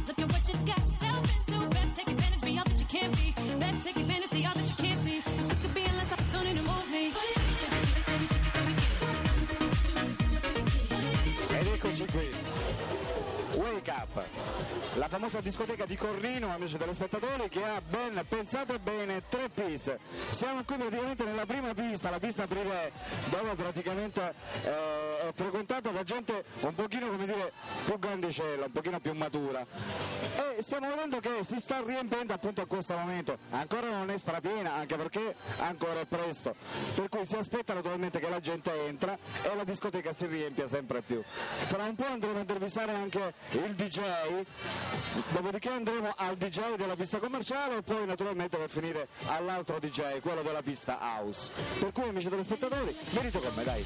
Look at what you got yourself into. Best take advantage, be all that you can be. Best take advantage, see all that you can't see. This could be a less opportunity to move me. Ed eccoci qui. Wake Up, la famosa discoteca di Corrino, amici telespettatori, che ha ben, pensate bene, 3 piste. Siamo qui praticamente nella prima pista, la pista privé, dove praticamente è frequentata da gente un pochino, come dire, più grandicella, un pochino più matura. E stiamo vedendo che si sta riempiendo appunto a questo momento. Ancora non è strapiena, anche perché ancora è presto. Per cui si aspetta naturalmente che la gente entra e la discoteca si riempia sempre più. Fra un po' andremo a intervistare anche il DJ, dopodiché andremo al DJ della pista commerciale e poi naturalmente per finire all'altro DJ, quello della pista house. Per cui, amici telespettatori, venite con me, dai.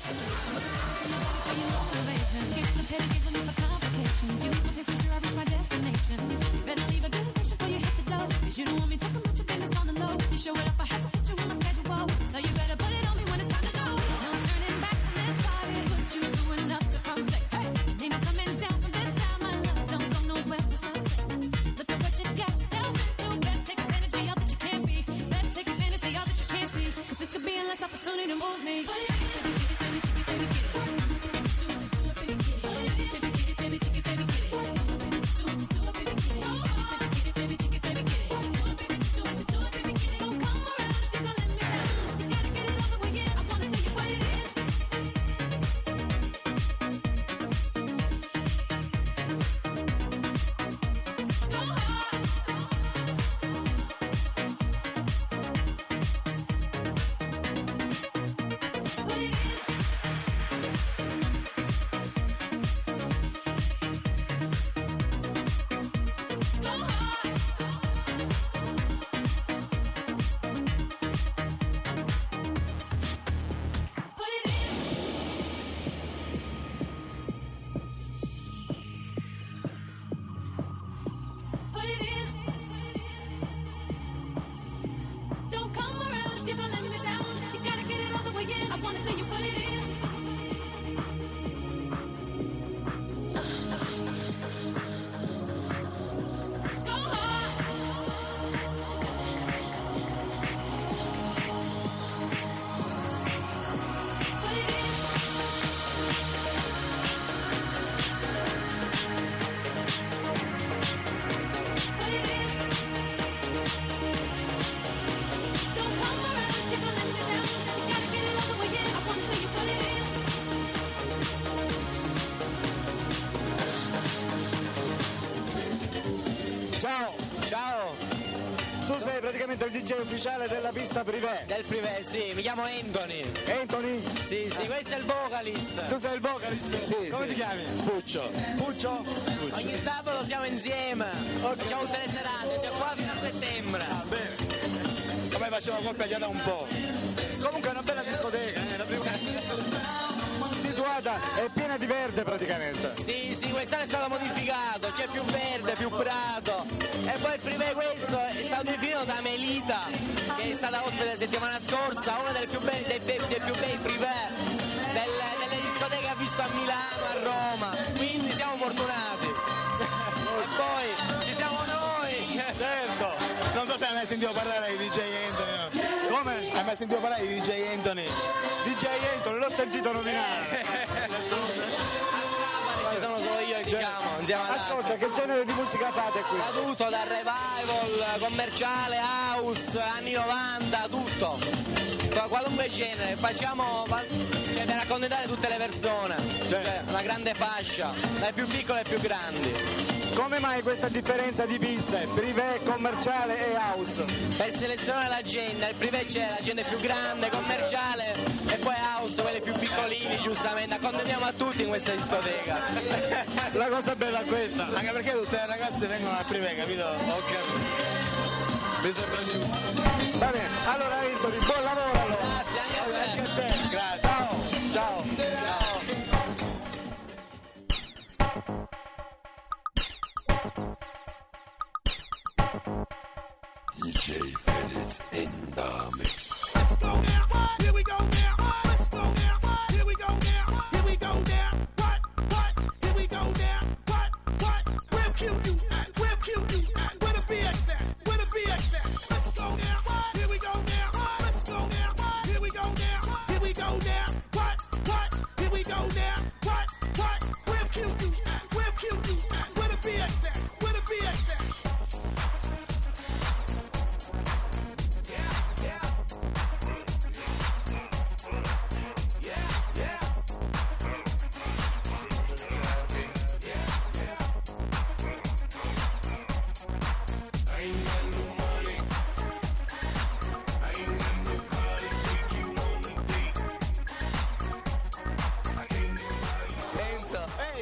Opportunity to move me. Ciao! Tu sei praticamente il DJ ufficiale della pista privé. Del privé, sì, mi chiamo Anthony. Anthony? Sì, questo è il vocalist. Tu sei il vocalist? Sì. Come ti chiami? Puccio. Puccio? Ogni sabato siamo insieme. Facciamo tutte le serate, da qua fino a settembre. Bene. Come facciamo accompagnata un po'. Comunque è una bella discoteca, la prima situata, è piena di verde praticamente. Sì, quest'anno è stato modificato, c'è più verde, più prato. E poi il privé questo è stato definito da Melita, che è stata ospite la settimana scorsa, una dei più bei privé delle discoteche che ha visto a Milano, a Roma. Quindi siamo fortunati. E poi ci siamo noi. Certo. Non so se hai mai sentito parlare di DJ Anthony. Come? Hai mai sentito parlare di DJ Anthony? DJ Anthony, l'ho sentito nominare. Ci sono solo io e diciamo, insieme ad Ascolta, che genere di musica fate qui? da tutto, dal revival, commerciale, house, anni 90, tutto. Qualunque genere, facciamo per accontentare tutte le persone. Cioè, una grande fascia, dai più piccoli ai più grandi. Come mai questa differenza di piste, privé, commerciale e house? Per selezionare la gente, il privé c'è la gente più grande, commerciale e poi house, quelli più piccolini, giustamente, accontentiamo a tutti in questa discoteca. La cosa bella è questa. Anche perché tutte le ragazze vengono al privé, capito? Ok. Mi sembra giusto. Va bene, allora Anthony, buon lavoro allora. Grazie, anche a te. Grazie. Ciao. DJ Felix in the mix. Let's go now. Here we go now. Let's go now. Here we go now. Here we go now. What? Here we go now. What? Real cute.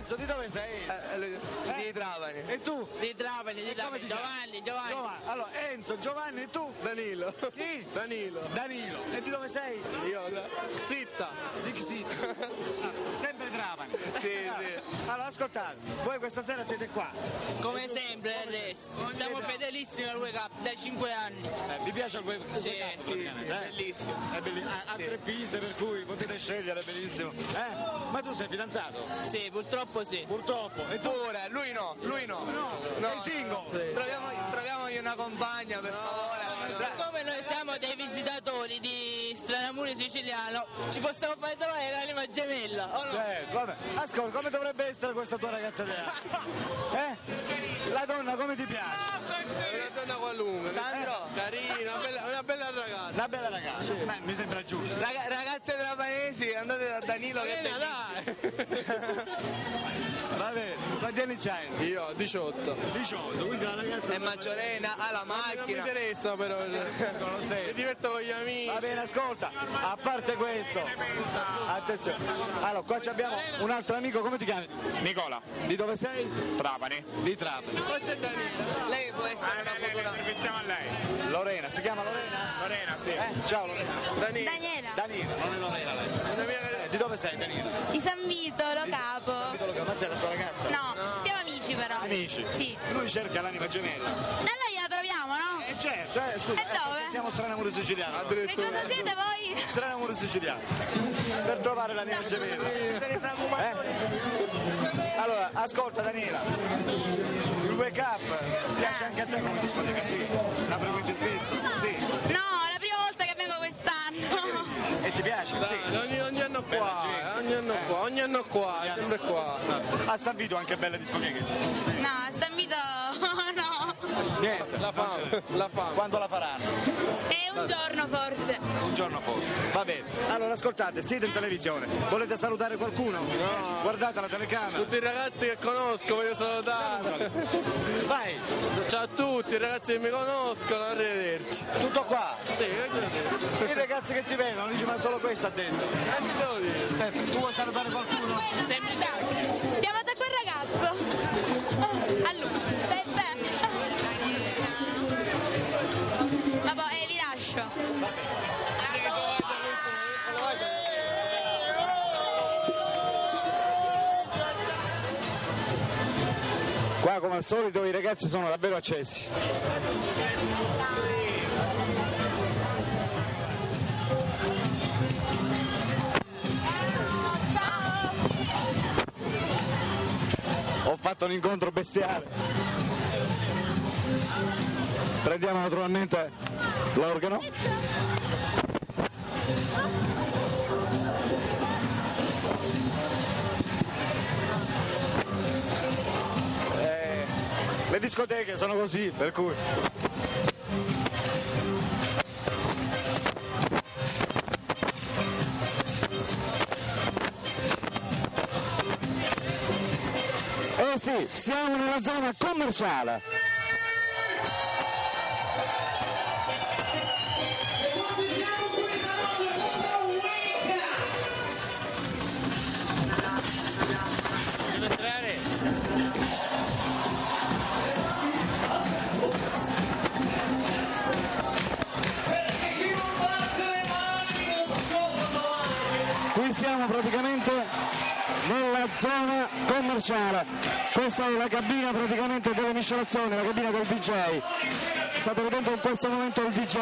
Enzo, di dove sei? Di Trapani. E tu? Di Trapani, di come Trapani. ti Giovanni. Giovanni. Allora, Enzo, Giovanni e tu? Danilo. Chi? Danilo. Danilo. E di dove sei? Io Zitta. Di Xit. Sempre Trapani. Sì, sì. Allora, ascoltate, voi questa sera siete qua. Come sempre del resto. Siamo fedelissimi al Wake Up da 5 anni. Vi piace il web? Sì, bellissimo. È bellissimo. Ha tre piste per cui potete scegliere, è bellissimo. Ma tu sei fidanzato? Sì, purtroppo sì. Purtroppo. E tu? Pure, lui no. Sei single? Troviamogli una compagna per favore. Siccome noi siamo dei visitatori di Stranamure siciliano, ci possiamo fare trovare l'anima gemella, o no? Certo, vabbè. Ascolta, come dovrebbe essere questa tua ragazza ideale? La donna come ti piace? È una donna qualunque. Sandro? Carina, una bella ragazza. Una bella ragazza. Beh, mi sembra giusto. Ragazze trapanesi, andate da Danilo che è Va bene, quanti anni c'hai? Io 18. 18, quindi la ragazza è maggiorena, ha la Non mi macchina. interessa però. Mi diverto con gli amici. Va bene, ascolta, a parte questo, attenzione. Allora, qua abbiamo un altro amico, come ti chiami? Nicola, Di dove sei? Trapani. Di Trapani. Lei può essere una futura. Intervistiamo a lei. Lorena, si chiama Lorena? Lorena, sì. Ciao Lorena. Daniela, Danilo, non è Lorena lei. Di dove sei Danilo? di San Vito, Lo Capo. Ma sei la tua ragazza? No, siamo amici però. Amici? Sì. Lui cerca l'anima gemella. Allora gliela troviamo, no? Certo, scusa. E dove? Siamo Stranamore siciliano. noi. Che cosa siete voi? Stranamore siciliano. Per trovare l'anima gemella. Allora, ascolta Daniela. Il Wake Up piace anche a te come discoteca? Sì. La frequenti spesso? Sì. No, è la prima volta che vengo quest'anno. E ti piace? Dai, Sì. ogni anno Bella qua, gente. ogni anno qua, è sempre qua. A San Vito anche belle discoteche. No, a San Vito no. Niente. La fame. Quando la faranno? È un giorno forse. Un giorno forse. Va bene. Allora ascoltate, siete in televisione. Volete salutare qualcuno? No. Guardate la telecamera. Tutti i ragazzi che conosco voglio salutare. Vai. Ciao a tutti, i ragazzi che mi conoscono, arrivederci. Tutto qua. Sì, arrivederci. I ragazzi che ti vedono, dici ma solo questo ha detto. Tu vuoi salutare qualcuno? Sempre chiamate quel ragazzo. A lui. Peppe. Vabbè, vi lascio. Qua come al solito i ragazzi sono davvero accesi. Ho fatto un incontro bestiale. Prendiamo naturalmente l'organo. Le discoteche sono così, per cui... Eh sì, siamo nella zona commerciale. Qui siamo praticamente nella zona commerciale. Questa è la cabina praticamente delle miscelazioni, la cabina del DJ. State vedendo in questo momento il DJ